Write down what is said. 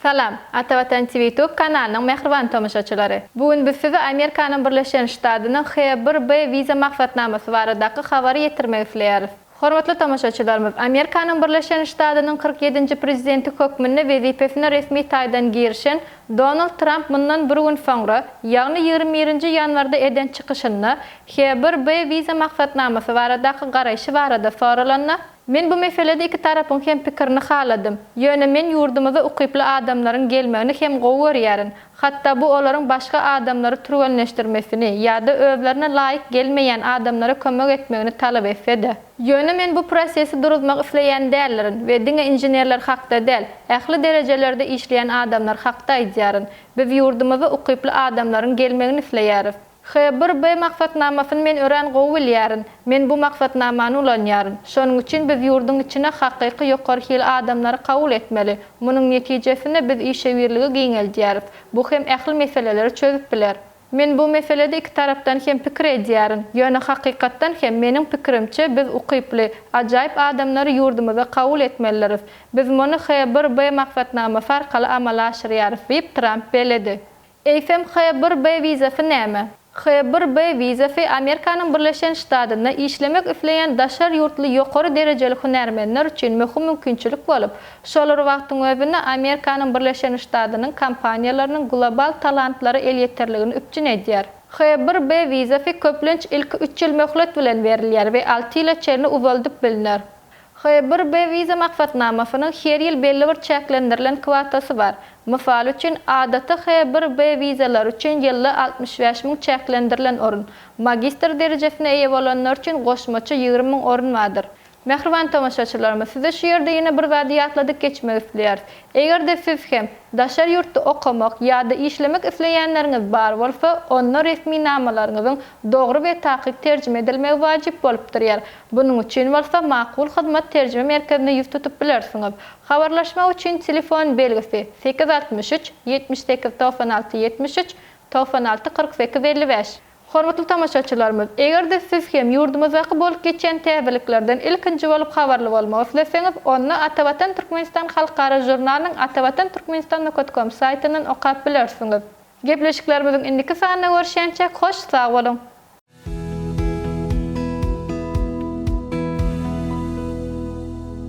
Salam, Atavatan TV YouTube kanalının mehriban tomoşaçylary. Bugün biz size Amerikanyň Birleşen Ştatlarynyň H1B viza maksatnamasy baradaky habary ýetirmek isleýäris. Hormatly tomoşaçylarymyz, Amerikanyň Birleşen Ştatlarynyň 47-nji prezidenti hökmüne wezipesine resmi taýdan girişen Donald Trump mundan bir gün soňra, ýagny 21-nji ýanwarda eden çykyşyny H1B viza maksatnamasy baradaky garaýşy barada soralanna. Men bu meselede iki tarapyň hem pikirini haladym. Ýöne men ýurdumyza ukyply adamlaryň gelmegini hem gowy görýärin. Hatda bu olaryň başga adamlary türgelleşdirmesini ýa-da özlerine laýyk gelmeýän adamlara kömek etmegini talap etse-de. Ýöne men bu prosesi duruzmak isleýän dällerin we diňe injenerler hakda däl, ähli derejelerde işleýän adamlar hakda aýdýarin. Biz ýurdumyza ukyply adamlaryň gelmegini isleýäris. H1B maksatnamasyny men ören gowy bilýärin. Men bu maksatnamany ulanýaryn. Şonuň üçin biz ýurduň içine hakyky ýokary hil adamlary kabul etmeli. Munyň netijesinde biz işewirligi giňeldýäris. Bu hem ähli meseleleri çözüp biler. Men bu meselede iki tarapdan hem pikir edýärin. Ýöne hakykatdan hem meniň pikirimçe biz ukyply, ajaýyp adamlary ýurdumyza kabul etmeliriz. Biz muny H1B maksatnamasy arkaly amala aşyrýarys diýip Trump beledi. Eýsem H1B vizasy näme? H1B vizasy Amerikanyň Birleşen Ştatlaryna işlemek isleýän daşar ýurtly ýokary derejeli hünärmenler üçin möhüm mümkinçilik bolup, şolar wagtyň özünde Amerikanyň Birleşen Ştatlarynyň kompaniýalarynyň global talantlary el ýeterligini üpjün edýär. H1B vizasy köplenç ilki 3 ýyl möhlet bilen berilýär we 6 ýyla çenli uzaldyp bilinär. H1B viza maksatnamasynyň her ýyl belli bir çäklendirilen kwotasy bar. Mysal üçin adatda H1B vizalar üçin ýylda 65 000 çäklendirilen orun, magistr derejesine eýe bolanlar üçin goşmaça 20 000 orun bardyr. Mehriban tomoşaçylarymyz, size şu ýerde ýene bir wady ýatladyk geçmek isleýär. Egerde siz hem daşar ýurtda okamak ýa-da işlemek isleýänleriňiz bar bolsa, onlar resmi namalaryňyzyň dogry we takyk terjime edilmegi wajyp bolup durýar. Bunyň üçin bolsa makul hyzmat terjime merkezine ýüz tutup bilersiňiz. Habarlaşma üçin telefon belgisi 863 78 96 73 96 48 55. Hormatly tamaşaçylarymyz, egerde siz hem ýurdumyzdaky bolup geçen täzeliklerden ilkinji bolup habarly bolmak isleseňiz, onu Atavatan Türkmenistan Halkara jurnalynyň atavatanturkmenistan.com saýtyndan okap bilersiňiz. Gepleşiklerimizin indiki sanawyna görüşençe hoş sag bolun.